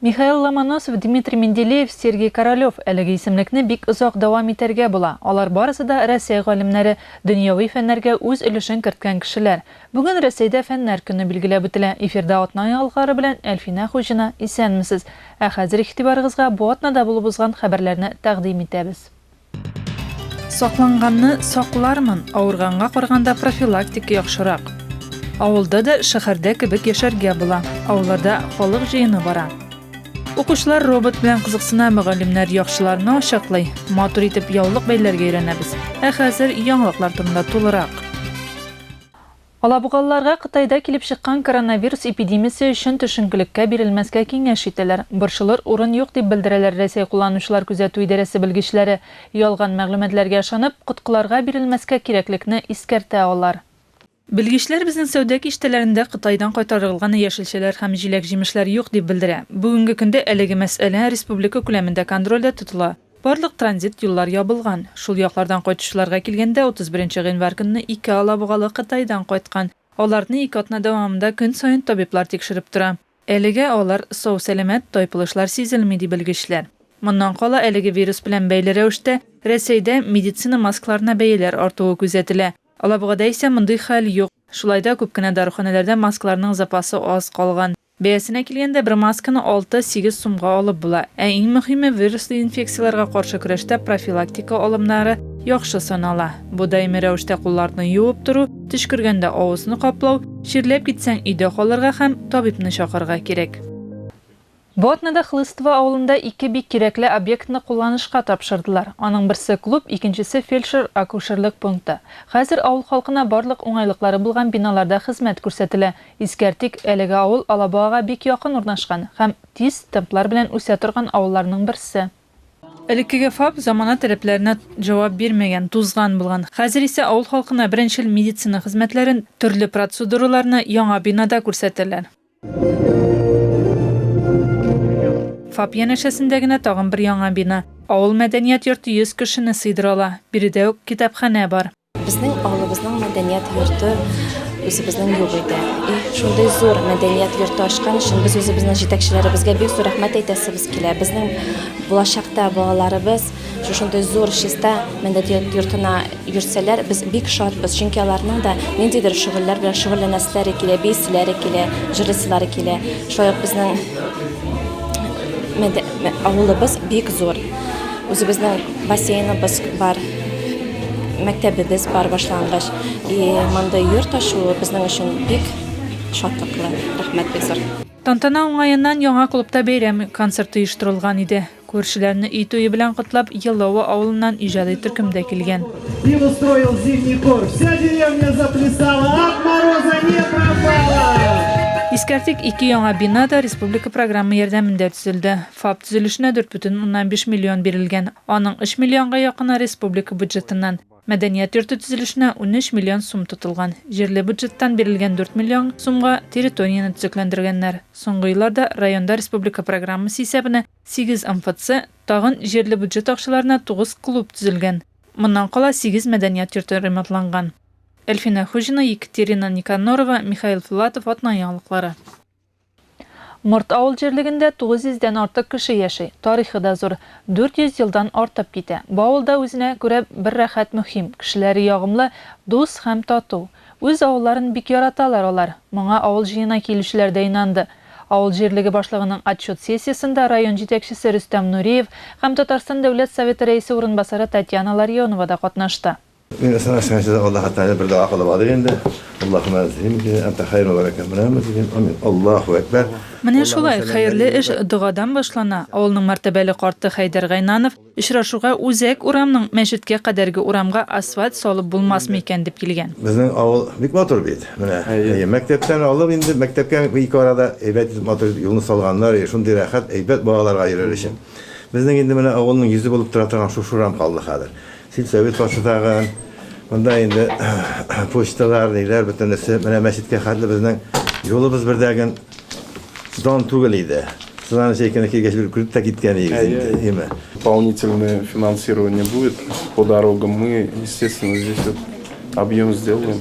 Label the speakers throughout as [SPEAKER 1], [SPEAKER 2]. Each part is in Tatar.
[SPEAKER 1] Михаил Ломоносов, Дмитрий Менделеев, Сергей Королев әлеге исемлекне бик озак дәвам итәргә була. Алар барысы да Россия галимнәре, дөньяви фәннәргә үз өлешен керткән кешеләр. Бүген Россиядә фәннәр көне билгеләп үтелә. Эфирда атна ялгары белән Әлфинә Хуҗина, исәнмесез. Хәзер игътибарыгызга бу атнада булып узган хәбәрләрне тәкъдим итәбез. Сакланганны саклармын, авырганга караганда профилактика яхшырак. Авылда да шәһәрдә кебек яшәргә була. Авылларда халык җыены бара. Укучылар робот белән кызыксына, мөгаллимнәр яхшыларны ачыклый. Матур итеп яулык бәйләргә өйрәнәбез. Хәзер яңалыклар турында тулырак. Алабугалларга Кытайда килеп чыккан коронавирус эпидемиясе өчен төшенкелеккә бирелмәскә киңәш ителәр. Борчылыр урын юк дип белдерәләр Россия кулланучылар күзәтү идарәсе белгечләре. Ялган мәгълүматларга ышанып, коткыларга бирелмәскә кирәклекне искәртә алар. Белгечләр безнең сәүдә киштәләрендә Кытайдан кайтарылган яшелчәләр һәм җиләк-җимешләр юк дип белдерә. Бүгенге көндә әлеге мәсьәлә республика күләмендә контрольдә тотыла. Барлык транзит юллар ябылган. Шул яклардан кайтучыларга килгәндә 31 гыйнвар көнне 2 алабугалы Кытайдан кайткан. Аларны 2 атна дәвамында көн саен табиблар тикшереп тора. Әлегә алар сау-сәламәт, тайпылышлар сизелми ди белгечләр. Моннан кала әлеге вирус белән бәйле рәвештә Россиядә медицина маскаларына бәяләр артуы күзәтелә. Алабугада исә мондый хәл юк. Шулай да күп кенә даруханәләрдә маскаларның запасы аз калган. Бәясенә килгәндә бер масканы 6-8 сумга алып була. Ә иң мөһиме вируслы инфекцияларга каршы көрәштә профилактика алымнары яхшы санала. Бу даими рәвештә кулларны юып туру, төш кергәндә авызны каплау, ширләп китсәң өйдә калырга һәм табибны чакырга кирәк. Бу атнада Хлыстово авылында 2 бик кирәкле объектны кулланышка тапшырдылар. Аның берсе клуб, икенчесе фельдшер-акушерлык пункты. Хәзер авыл халкына барлык уңайлыклары булган биналарда хезмәт күрсәтелә. Искәртик, әлеге авыл Алабугага бик якын урнашкан һәм тиз темплар белән үсә торган авылларның берсе. Элеккеге ФАП замана таләпләренә җавап бирмәгән, тузган булган. Хәзер исә авыл халкына беренчел медицина хезмәтләрен, төрле процедураларны яңа бинада күрсәтәләр. ФАП янәшәсендә генә тагын бер яңа бина. Авыл мәдәният йорты 100 кешене сыйдыра. Биредә үк китапханә бар.
[SPEAKER 2] Безнең авылыбызның мәдәният йорты үзебезнең юк иде. Шундый зур мәдәният йорты ачкан өчен без үзебезнең җитәкчеләребезгә бик зур рәхмәт әйтәсебез килә. Безнең булачакта балаларыбыз шундый зур чиста мәдәният йортына йөрсәләр, без бик шатбыз. Чөнки аларның да ниндидер шөгыльләр белән шөгыльләнәсләре килә, бейселәре килә, җырлыйлары килә. Шулай ук безнең авылыбыз бик зур. Үзебезнең бассейныбыз бар, мәктәбебез бар башлангыч. Монда йорт ачуы безнең өчен бик шатлыклы. Рәхмәт бик зур.
[SPEAKER 1] Тантана уңаеннан яңа клубта бәйрәм концерты оештырылган иде. Күршеләрне өй туе белән котлап Еллова авылыннан иҗади төркемдә килгән.
[SPEAKER 3] И устроил зимний кор. Вся деревня заплясала, от мороза не пропала.
[SPEAKER 1] Искәртик 2 яңа бина да республика программы ярдәмендә төзелде. ФАП төзелешенә 4,5 миллион бирелгән. Аның 3 миллионга якыны республика бюджетыннан. Мәдәният йорты төзелешенә 13 миллион сум тотылган. Җирле бюджеттан бирелгән 4 миллион сумга территорияны төзекләндергәннәр. Соңгы елларда районда республика программасы исәбенә 8 МФЦ, тагын җирле бюджет акчаларына 9 клуб төзелгән. Моннан кала 8 мәдәният йорты ремонтланган. Әлфинә Хуҗина, Екатерина Никанорова, Михаил Филатов, атна яңалыклары. Морт авыл җирлегендә 900-дән артык кеше яши. Тарихы да зур. 400 елдан артып китә. Бу авылда үзенә күрә бер рәхәт мөһим. Кешеләре ягымлы, дус һәм тату. Үз авылларын бик яраталар алар. Моңа авыл җыена килүчеләр дә инанды. Авыл җирлеге башлыгының отчет сессиясында район җитәкчесе Рөстәм Нуриев һәм Татарстан дәүләт советы рәисе урынбасары Татьяна Ларионова да катнашты.
[SPEAKER 4] من أسمع الله تعالى برد عقل بعضين ده اللهم أزهمك أنت خير وبركة من الله أكبر.
[SPEAKER 1] Менә шулай хәерле эш дугадан башлана. Авылның мәртәбәле карты Хайдар Гайнанов очрашуга үзәк урамның мәчеткә кадәрге урамга асфальт салып булмасмы икән дип килгән.
[SPEAKER 4] Безнең авыл бик матур бит. Менә мәктәптән алып инде мәктәпкә ике арада әйбәт матур юлны салганнар, шундый рәхәт әйбәт балаларга йөрер өчен. Безнең инде менә авылның йөзе булып тора торган шушурам калды хәзер. Сельсовет башлыгын, монда инде почталар, ниләр бөтенесе менә мәчеткә хәтле безнең юлыбыз бердәген дан түгел иде. Сызаны чәйкәне килгәч бер күреп тә киткән инде.
[SPEAKER 5] Дополнительное финансирование будет по дорогам. Мы, естественно, здесь вот объем сделаем.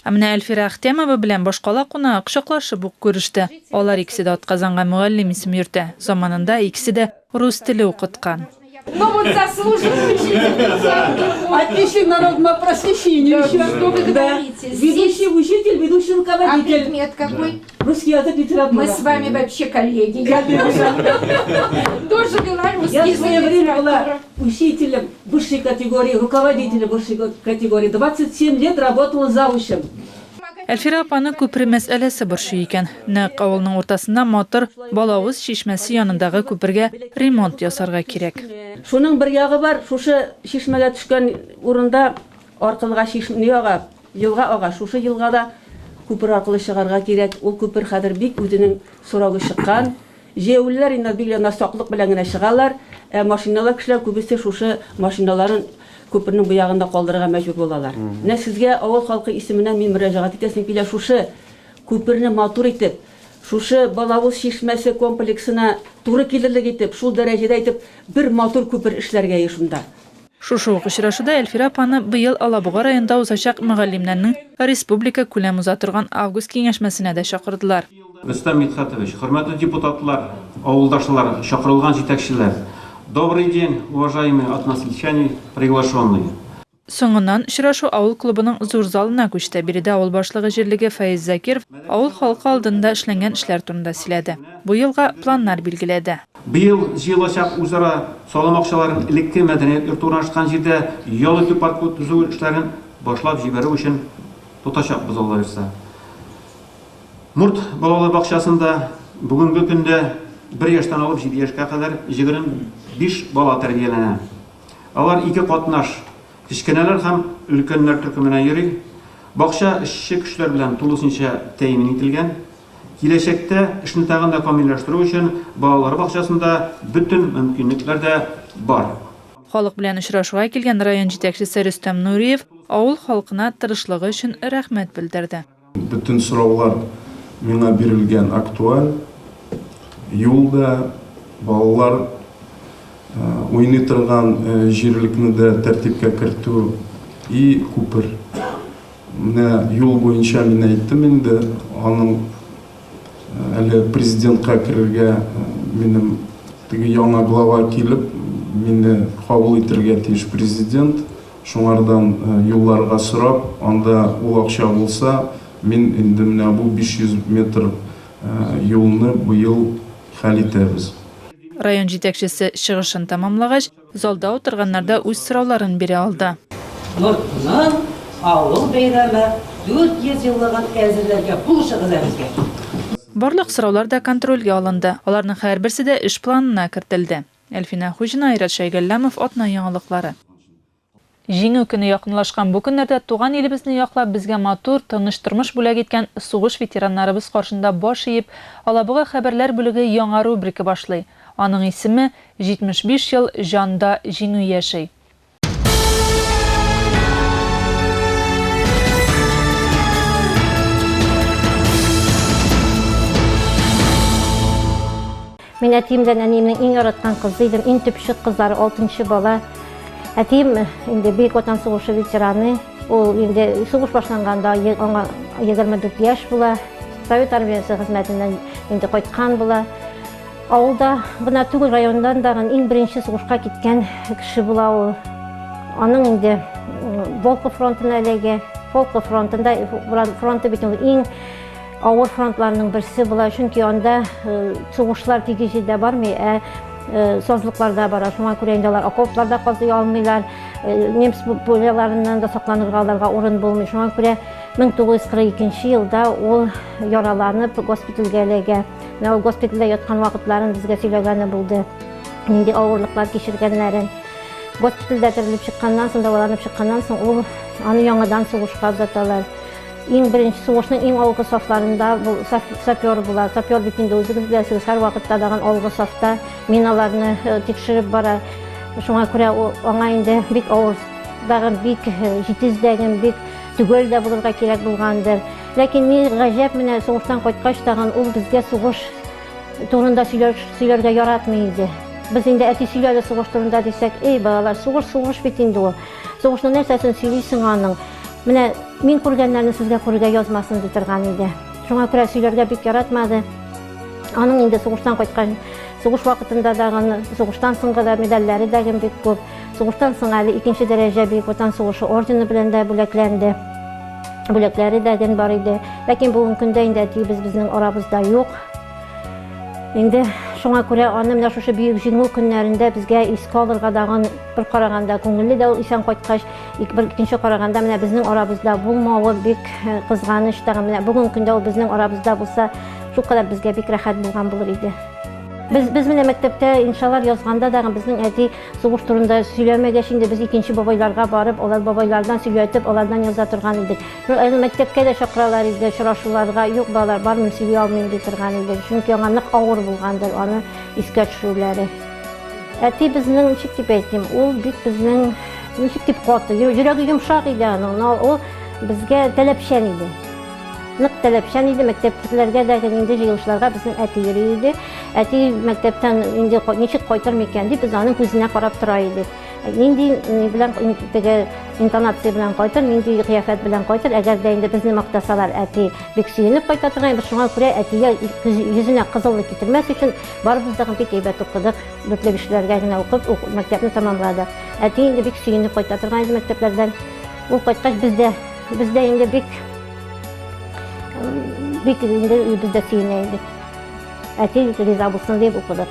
[SPEAKER 1] Менә Әлфира Ахтямова белән башкала кунагы кочаклашып ук күреште. Алар икесе дә атказанга мөгаллим исем йөртә. Заманында икесе дә рус теле укыткан.
[SPEAKER 6] Ну вот заслуженный учитель.
[SPEAKER 7] Отличник народного просвещения еще.
[SPEAKER 6] Что вы говорите?
[SPEAKER 7] Ведущий учитель, ведущий
[SPEAKER 6] А
[SPEAKER 7] руководитель.
[SPEAKER 6] предмет какой?
[SPEAKER 7] Русский язык, литература.
[SPEAKER 6] Мы с вами вообще коллеги. Тоже белорусский
[SPEAKER 7] Я в
[SPEAKER 6] язык,
[SPEAKER 7] свое время была
[SPEAKER 6] литература.
[SPEAKER 7] учителем высшей категории, руководителем высшей категории. 27 лет работала завучем.
[SPEAKER 1] Әлфира апаны күпер мәсьәләсе борчый икән. Нәкъ авылның уртасында матур балавыз чишмәсе янындагы күпергә ремонт ясарга кирәк.
[SPEAKER 7] Шуның бер ягы бар, шушы шишмәгә төшкән урында аркылыга шишмә ага, елга ага, шушы елгада күпер аркылы чыгарга кирәк. Ул күпер хәзер бик үзенең сорагы чыккан. Җәүләр инде бигрәк саклык белән генә чыгалар. Машиналар кешеләр күбесе шушы машиналарын күпернең бу ягында калдырырга мәҗбүр булалар. Менә сезгә авыл халкы исеменнән мин мөрәҗәгать итәсем килә шушы күперне матур итеп, шушы балавыз чишмәсе комплексына туры килерлек итеп, шул дәрәҗәдә итеп бер матур күпер эшләргә ешунда.
[SPEAKER 1] Шушы ук очрашуда Әлфира апаны быел Алабуга районында узачак мөгаллимнәрнең республика күләм уза торган август киңәшмәсенә дә чакырдылар.
[SPEAKER 8] Рөстәм Мидхәтович, хөрмәтле депутатлар, авылдашлар, чакырылган җитәкчеләр. Добрый день, уважаемые односельчане, приглашенные.
[SPEAKER 1] Соңыннан очрашу авыл клубының зур залына күчте. Биредә авыл башлыгы җирлеге Фәиз Закиров авыл халкы алдында эшләнгән эшләр турында сөйләде. Бу елга планнар билгеләде.
[SPEAKER 8] Быел җыелачак үзара салым акчаларын элекке мәдәният йорты урнашкан җирдә ял итү паркы төзү эшләрен башлап җибәрү өчен тотачакбыз Алла бирсә. Мурт балалар бакчасында бүгенге көндә 1 яшьтән алып 7 яшькә кадәр 25 бала тәрбияләнә. Алар ике катнаш, кичкенәләр һәм өлкәннәр төркеменә йөри. Бакча эшче көчләр белән тулысынча тәэмин ителгән. Киләчәктә эшне тагын да камилләштерү өчен балалар бакчасында бөтен мөмкинлекләр дә бар.
[SPEAKER 1] Халык белән очрашуга килгән район җитәкчесе Рөстәм Нуриев авыл халкына тырышлыгы өчен рәхмәт белдерде.
[SPEAKER 5] Bütün sorular mena berilgen aktual. Yolda балалар ойный торган җирлекне дә тәртипкә кертү и күпер. Менә юл буенча мин әйттем инде, аның әле президентка керергә минем теге яңа глава килеп, мине кабул итәргә тиеш президент. Шуңардан юлларга сорап, анда ул акча булса, мин инде менә бу 500 метр юлны быел хәл итәбез.
[SPEAKER 1] Район җитәкчесе чыгышын тамамлагач, залда утырганнарда үз сорауларын бирә алды.
[SPEAKER 9] Нуртның авыл бәйрәме 400 еллыгын әзерләргә булышыгыз безгә.
[SPEAKER 1] Барлык сораулар да контрольгә алынды. Аларның һәрберсе дә эш планына кертелде. Әлфина Хуҗина, Айрат Шәйгәлләмов, Атна яңалыклары. Җиңү көне якынлашкан бу көннәрдә туган илебезне яклап безгә матур, тыныч тормыш бүләк иткән сугыш ветераннарыбыз каршында баш иеп, Алабуга хәбәрләр бүлеге яңа рубрика башлый. Аның исеме 75 ел җанда җиңү яши.
[SPEAKER 10] Мен әтиемдән әниемнең иң яраткан кызы идем, иң төпчек кызлары 6нчы бала. Әтием инде Бөек Ватан сугышы ветераны. Ул инде сугыш башланганда аңа 24 яшь була. Совет армиясе хезмәтеннән инде кайткан була. Авылда гына түгел, райондан да иң беренче сугышка киткән кеше була ул. Аның инде Волхов фронтына эләгә. Волхов фронтында фронты бит иң авыр фронтларның берсе була, чөнки анда сугышлар тиге җирдә бармый, сазлыкларда бара. Шуңа күрә инде алар окопларда казый алмыйлар, немец пуляларыннан да сакланырга аларга урын булмый. Шуңа күрә 1942 елда ул яраланып госпитальгә эләгә. Ул госпитальдә яткан вакытларын безгә сөйләгәне булды. Нинди авырлыклар кичергәннәрен. Госпитальдә терелеп чыкканнан соң, дәваланып чыкканнан соң ул аны яңадан сугышка озаталар. Иң беренче сугышның иң алгы сафларында бу сапер була. Сапер бит инде үзегез беләсез, һәр вакытта дагы алгы сафта миналарны тикшереп бара. Шуңа күрә аңа инде бик авыр, дагы бик җитездәгән, бик түгел дә булырга кирәк булгандыр. Ләкин ни гаҗәп, менә сугыштан кайткач тагын ул безгә сугыш турында сөйләргә яратмый иде. Без инде әти сөйләде сугыш турында дисәк, эй балалар, сугыш бит инде ул. Сугышның нәрсәсен сөйлисең аның? Менә мин күргәннәрне сезгә күрергә язмасын ди торган иде. Шуңа күрә сөйләргә бик яратмады. Аның инде сугыштан кайткан, сугыш вакытында дагы, сугыштан соңгы да медальләре дагы бик күп. Сугыштан соң әле 2-нче дәрәҗә Бөек Ватан сугышы ордены белән дә бүләкләнде. Бүләкләре дә бар иде. Ләкин бүгенге көндә инде әтиебез безнең арабызда юк. Инде шуңа күрә аны менә шушы бөек җиңү көннәрендә безгә искә алырга дагы бер караганда күңелле дә ул исән кайткач, икенче караганда менә безнең арабызда булмавы бик кызганыч тагы. Менә бүгенге көндә ул безнең арабызда булса, шулкадәр безгә бик рәхәт булган булыр иде. Без менә мәктәптә иншалар язганда да безнең әти сугыш турында сөйләмәгәч инде без икенче бабайларга барып, алар бабайлардан сөйләтеп, алардан яза торган идек. Мәктәпкә дә чакыралар иде, очрашуларга, юк балалар, бармын сөйли алмыйм ди торган иде. Чөнки аңа нык авыр булгандыр аны искә төшерүләре. Әти безнең ничек дип әйтим, ул бик безнең ничек дип каты, йөрәге йомшак иде аның. Ул безгә таләпчән иде. Нык таләпчән иде, мәктәптәшләргә дә инде җыелышларга безнең әти йөри иде. Әти мәктәптән инде ничек кайтыр микән дип без аның күзенә карап тора идек. Нинди белән теге интонация белән кайтыр, нинди кыяфәт белән кайтыр, әгәр дә инде безне мактасалар, әти бик сөенеп кайта торган, без шуңа күрә әтигә йөзенә кызыллык китермәс өчен барыбыз да бик әйбәт укыдык, 4-5ләргә генә укып, мәктәпне тәмамладык. Әти инде бик сөенеп кайта торган иде мәктәпләрдән. Ул кайткач бездә инде бик инде бездә сөенә идек. Әти риза булсын дип укыдык.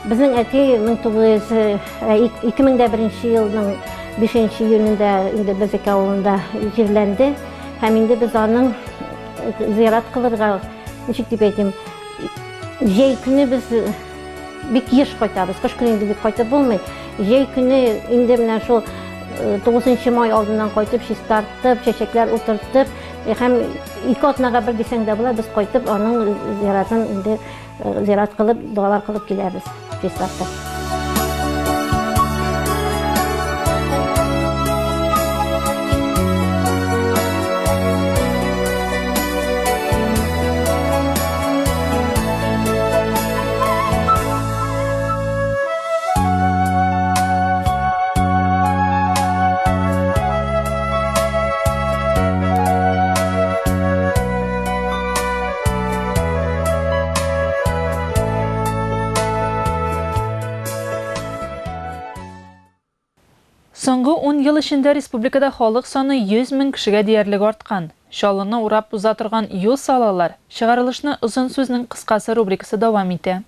[SPEAKER 10] Безнең әти 2001 елның 5 июнендә инде Безек авылында җирләнде. Һәм инде без аның зиярат кылырга, ничек дип әйтим, җәй көне без бик еш кайтабыз. Кыш көне инде бик кайтып булмый. Җәй көне инде менә шул 9 май алдыннан кайтып, чистартып, чәчәкләр утыртып, һәм 2 атнага бер дисәң дә була, без кайтып аның зияратын инде зиярат кылып, дуалар кылып киләбез. Чистартып.
[SPEAKER 1] Соңгы 10 ел эчендә республикада халык саны 100 мең кешегә диярлек арткан. Шалыны урап уза торган юл салалар. Чыгарылышны озын сүзнең кыскасы рубрикасы дәвам итә.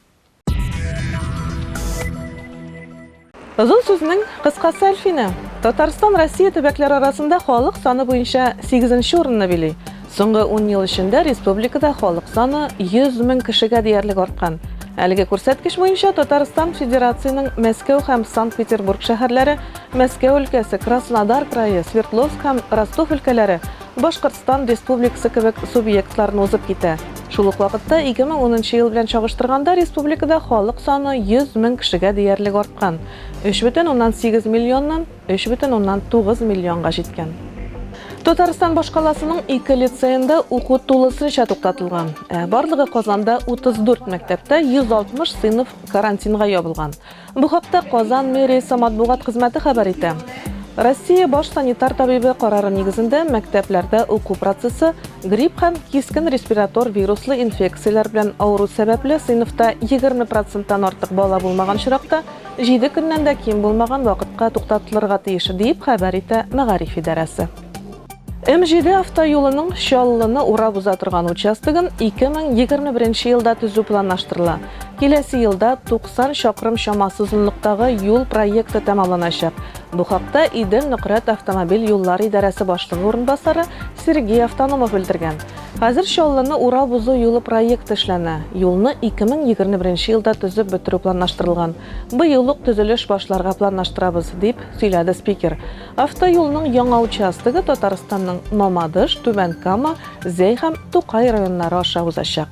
[SPEAKER 11] Озын сүзнең кыскасы Әлфина. Татарстан Россия төбәкләре арасында халык саны буенча 8нче урынны били. Соңгы 10 ел эчендә республикада халык саны 100 мең кешегә диярлек арткан. Әлеге күрсәткеч буенча Татарстан Федерацияның Мәскәү һәм Санкт-Петербург шәһәрләре, Мәскәү өлкәсе, Краснодар крае, Свердловск һәм Ростов өлкәләре, Башкортстан Республикасы кебек субъектларны узып китә. Шул ук вакытта 2010 ел белән чагыштырганда республикада халык саны 100 мең кешегә диярлек арткан. 3,8 миллионнан 3,9 миллионга җиткән. Татарстан башкаласының 2 лицейында уку тулысынча туктатылган. Барлыгы Казанда 34 мәктәптә 160 сыйныф карантинга ябылган. Бу хакта Казан мэриясе матбугат хезмәте хәбәр итә. Россия баш санитар табибы карары нигезендә мәктәпләрдә уку процессы грипп һәм кискен респиратор вируслы инфекциялар белән авыру сәбәпле сыйныфта 20%-тан артык бала булмаган чиракта 7 көннән дә ким булмаган вакытка туктатылырга тиеш дип хәбәр итә Мәгариф идарәсе. МЖД автоюлының Чаллыны урап уза торган участогын 2021 елда төзү планлаштырыла. Киләсе елда 90 чакрым чамасы озынлыктагы юл проекты тәмамланачак. Бу хакта Идел Нөкрәт автомобиль юллары идарәсе башлыгы урынбасары Сергей Автономов белдергән. Хәзер Чаллыны урап узу юлы проекты эшләнә. Юлны 2021 елда төзеп бетерү планлаштырылган. Быел ук төзелеш башларга планлаштырабыз дип сөйләде спикер. Автоюлның яңа участогы Татарстанның Мамадыш, Түбән Кама, Зәй һәм Тукай районнары аша узачак.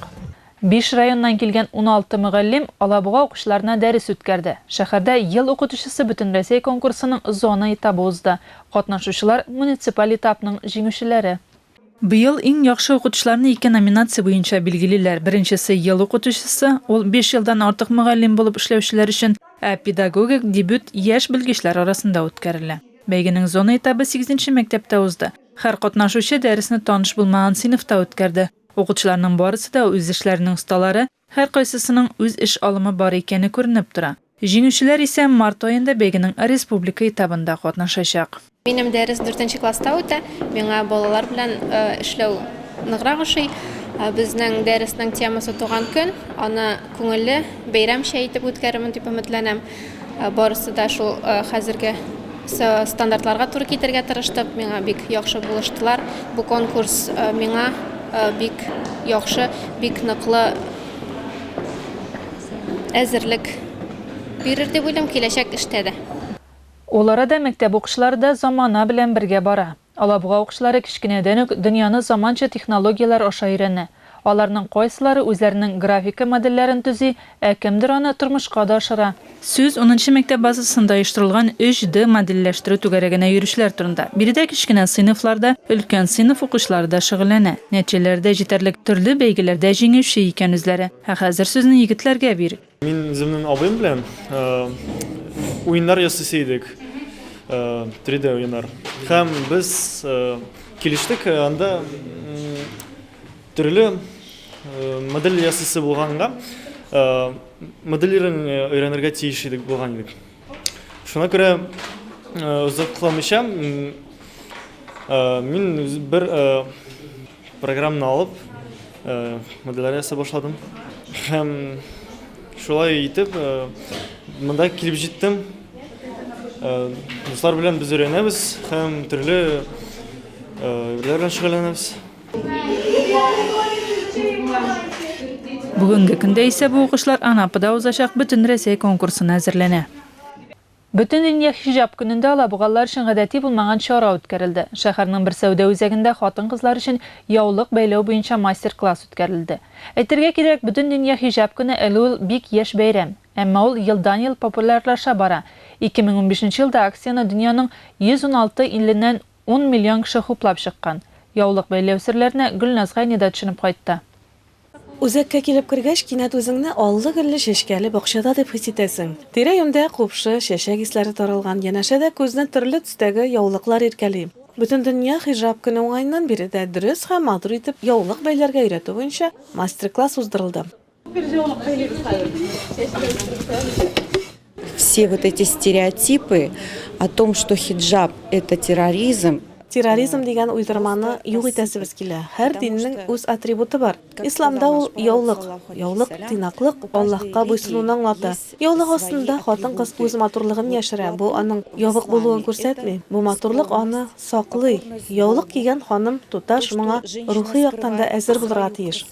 [SPEAKER 1] 5 районнан килгән 16 мөгаллим Алабуга укучыларына дәрес үткәрде. Шәһәрдә ел укытучысы Бөтенроссия конкурсының зона этабы узды. Катнашучылар муниципаль этапның җиңүчеләре. Быел иң яхшы укытучыларны 2 номинация буенча билгелиләр. Беренчесе ел укытучысы, ул 5 елдан артык мөгаллим булып эшләүчеләр өчен, педагогик дебют яшь белгечләр арасында үткәрелә. Бәйгенең зона этабы 8нче мәктәптә узды. Һәр катнашучы дәресне таныш булмаган сыйныфта үткәрде. Укытучыларның барысы да үз эшләренең осталары, һәр кайсысының үз эш алымы бар икәне күренеп тора. Җиңүчеләр исә март аенда бәйгенең республика этабында катнашачак.
[SPEAKER 2] Минем дәрес 4-нче класста үтә. Миңа балалар белән эшләү ныграк ошый. Безнең дәреснең темасы туган көн. Аны күңелле, бәйрәмчә итеп үткәрәмен дип өметләнәм. Барысы да шул хәзерге стандартларга туры китергә тырыштык. Миңа бик яхшы булыштылар. Бу конкурс миңа бик яхшы, бик ныклы әзерлек бирер дип уйлыйм киләчәк эштә дә.
[SPEAKER 1] Ул арада мәктәп укучылары да замана белән бергә бара. Алабуга укучылары кичкенәдән үк дөньяны заманча технологиялар аша өйрәнә. Аларның кайсылары үзләренең графика модельләрен төзи, ә кемдер аны тормышка да ашыра. Сүз 10нчы мәктәп базасында оештырылган 3D модельләштерү түгәрәгенә йөрүшләр турында. Биредә кичкенә сыйныфларда өлкән сыйныф укучылары да шөгыльләнә. Нәтиҗәләрдә җитәрлек төрле бәйгеләрдә җиңүче икән үзләре. Хәзер сүзне егетләргә бир.
[SPEAKER 12] Мин үземнең абыем белән уеннар ясый идек. 3D уеннар. Һәм без килештек, анда төрле модель ясыйсы булганга, модельләрен өйрәнергә тиеш идек булган идек. Шуңа күрә узакламыйча мин бер программаны алып модельләр ясый башладым. Һәм шулай итеп монда килеп җиттем. Дуслар белән без өйрәнәбез һәм төрле белән шөгыльләнәбез.
[SPEAKER 1] Бүгенге көндә исә бу укышлар Анапада узачак бөтен Рәсәй конкурсына әзерләнә. Бөтен дөнья хиҗаб көнендә алабугалар өчен гадәти булмаган чара үткәрелде. Шәһәрнең бер сәүдә үзәгендә хатын-кызлар өчен яулык бәйләү буенча мастер-класс үткәрелде. Әйтергә кирәк, бөтен дөнья хиҗаб көне әле ул бик яшь бәйрәм, әмма ул елдан-ел популярлаша бара. 2015 елда акцияны дөньяның 116 иленнән 10 миллион кеше хуплап чыккан. Яулык бәйләү серләренә Гөлназ Гайнида төшенеп кайтты.
[SPEAKER 11] Үзәккә килеп кергәч, кинәт үзеңне аллы-гөлле чәчкәле бакчада дип хис итәсең. Тирә-юньдә купшы, чәчәк исләре таралган, янәшәдә күзне төрле төстәге яулыклар иркәли. Бөтен дөнья хиҗаб көне уңайыннан биредә дөрес һәм матур итеп яулык бәйләргә өйрәтү буенча мастер-класс уздырылды.
[SPEAKER 13] Все вот эти стереотипы о том, что хиджаб – это терроризм.
[SPEAKER 11] Терроризм дигән уйдырманы юк итәсебез килә. Һәр диннең үз атрибуты бар. Исламда ул яулык. Яулык тыйнаклык, Аллаһка буйсынуны аңлата. Яулык астында хатын-кыз үз матурлыгын яшерә. Бу аның ябык булуын күрсәтми. Бу матурлык аны саклый. Яулык кигән ханым туташ моңа рухи яктан да әзер булырга тиеш.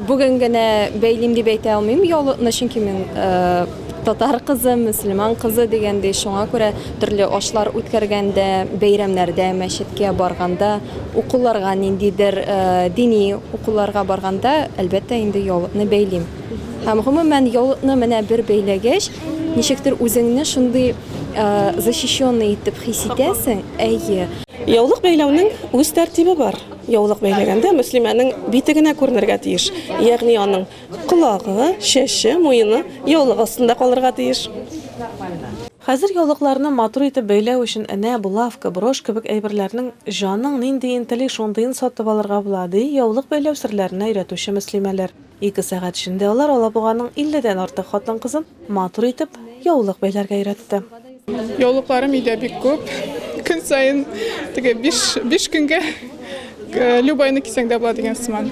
[SPEAKER 2] Бүген генә бәйлим дип әйтә алмыйм яулыкны, чөнки мин татар кызы, мөселман кызы дигәндәй, шуңа күрә төрле ашлар үткәргәндә, бәйрәмнәрдә, мәчеткә барганда, укуларга ниндидер дини укуларга барганда, әлбәттә инде яулыкны бәйлим. Һәм гомумән яулыкны менә бер бәйләгәч, ничектер үзеңне шундый защищенный итеп хис итәсең. Әйе.
[SPEAKER 11] Яулык бәйләүнең үз тәртибе бар. Яулык бәйләгәндә мөслимәнең бите генә күренергә тиеш. Ягъни аның колагы, чәче, муены яулык астында калырга тиеш. Хәзер яулыкларны матур итеп бәйләү өчен әнә булавка, брош кебек әйберләрнең җаның нинди интелли шундыйын сатып алырга була ди яулык бәйләү серләренә өйрәтүче мөслимәләр. 2 сәгать эчендә алар Алабуганың 50дән артык хатын-кызын матур итеп яулык бәйләргә өйрәтте.
[SPEAKER 14] Яулыкларым өйдә бик күп. Көн сайын теге 5 көнгә любойны кисәң дә була дигән сыман.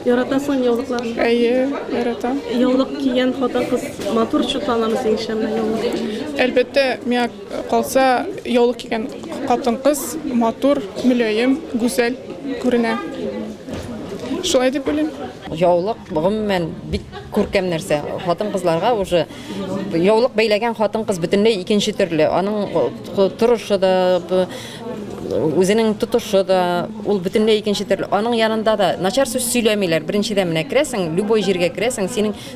[SPEAKER 11] Яратасың яулыклар?
[SPEAKER 14] Әйе, яратам.
[SPEAKER 11] Яулык кигән хатын-кыз матур чутланамы син шәмле яулык?
[SPEAKER 14] Әлбәттә, миңа калса яулык кигән хатын-кыз матур, мөлаем, гүзәл күренә. Шулай дип уйлыйм.
[SPEAKER 15] Яулык гомумән бик күркәм нәрсә. Хатын-кызларга уже яулык бәйләгән хатын-кыз бөтенләй икенче төрле. Аның торышы да, үзенең тотышы да, ул бөтенләй икенче төрле. Аның янында да начар сүз сөйләмиләр. Беренчедән менә керәсең, любой җиргә керәсең,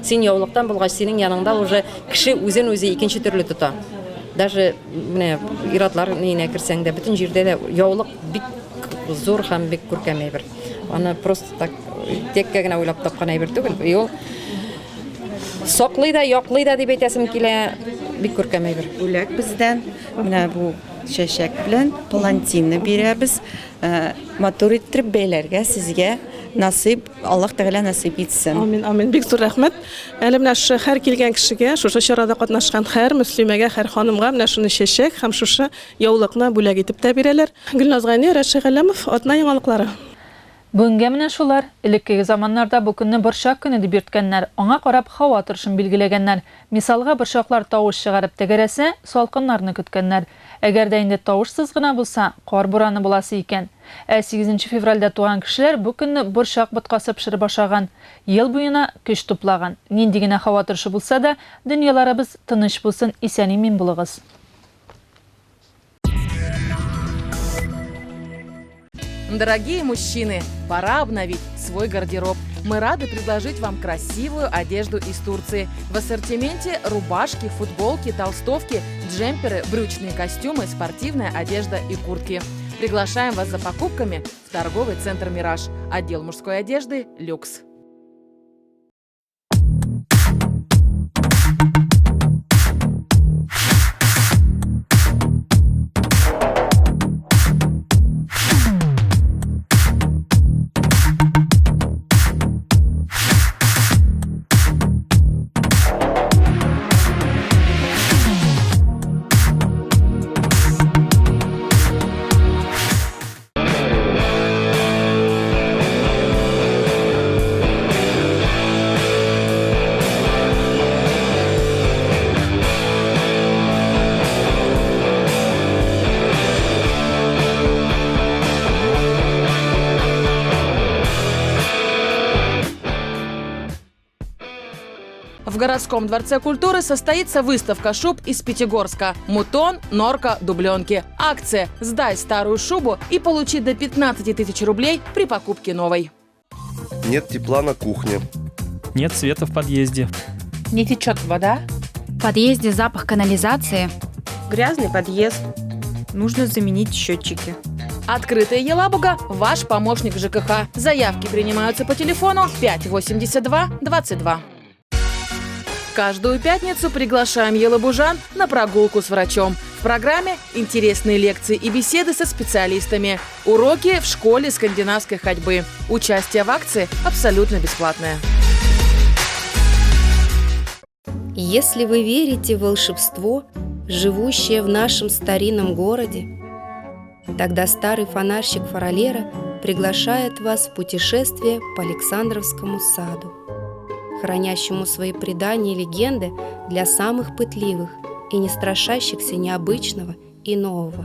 [SPEAKER 15] син яулыктан булгач, синең яныңда уже кеше үзен үзе икенче төрле тота. Даже менә иратлар нинә керсәң дә, бөтен җирдә дә яулык бик зур һәм бик күркәм әйбер. Аны просто так теккә генә уйлап тапкан әйбер түгел. Ул саклый да, яклый да дип әйтәсем килә, бик күркәм әйбер.
[SPEAKER 13] Бүләк бездән менә бу чәчәк белән палантинны бирәбез. Матур иттереп бәйләргә сезгә насыйп, Аллаһ Тәгалә насыйп итсен.
[SPEAKER 11] Амин, амин. Бик зур рәхмәт. Әле менә шы һәр килгән кешегә, шушы чарада катнашкан һәр мөслимәгә, һәр ханымга менә шуны чәчәк һәм шушы яулыкны бүләк итеп тә бирәләр. Гөлназ Гайни, Рәшид Галәмов, атна яңалыклары.
[SPEAKER 1] Бүгенгә менә шулар. Элеккеге заманнарда бу көнне борчак көне дип йөрткәннәр. Аңа карап һава торышын билгеләгәннәр. Мисалга борчаклар тавыш чыгарып тәгәрәсә, салкыннарны көткәннәр. Әгәр дә инде тавышсыз гына булса, кар бураны буласы икән. 8 февральдә туган кешеләр бу көнне борчак боткасы пешереп ашаган. Ел буена көч туплаган. Нинди генә һава торышы булса да, дөньяларыбыз тыныч булсын, исән-имин булыгыз.
[SPEAKER 16] Дорогие мужчины, пора обновить свой гардероб. Мы рады предложить вам красивую одежду из Турции. В ассортименте рубашки, футболки, толстовки, джемперы, брючные костюмы, спортивная одежда и куртки. Приглашаем вас за покупками в торговый центр «Мираж». Отдел мужской одежды «Люкс». В городском дворце культуры состоится выставка шуб из Пятигорска. Мутон, норка, дубленки. Акция «Сдай старую шубу и получи до 15 тысяч рублей при покупке новой».
[SPEAKER 17] Нет тепла на кухне.
[SPEAKER 18] Нет света в подъезде.
[SPEAKER 19] Не течет вода.
[SPEAKER 20] В подъезде запах канализации.
[SPEAKER 19] Грязный подъезд. Нужно заменить счетчики.
[SPEAKER 16] Открытая Елабуга – ваш помощник ЖКХ. Заявки принимаются по телефону 582 22. Каждую пятницу приглашаем елабужан на прогулку с врачом. В программе интересные лекции и беседы со специалистами. Уроки в школе скандинавской ходьбы. Участие в акции абсолютно бесплатное.
[SPEAKER 21] Если вы верите в волшебство, живущее в нашем старинном городе, тогда старый фонарщик Фаролера приглашает вас в путешествие по Александровскому саду, хранящему свои предания и легенды для самых пытливых и не страшащихся необычного и нового.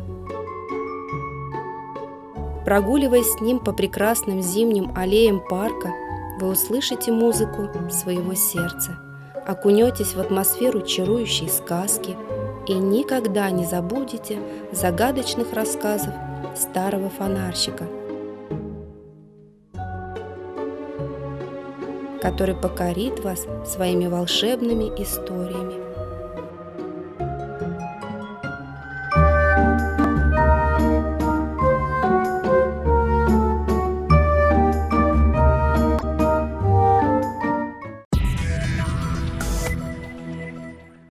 [SPEAKER 21] Прогуливаясь с ним по прекрасным зимним аллеям парка, вы услышите музыку своего сердца, окунетесь в атмосферу чарующей сказки и никогда не забудете загадочных рассказов старого фонарщика, который покорит вас своими волшебными историями.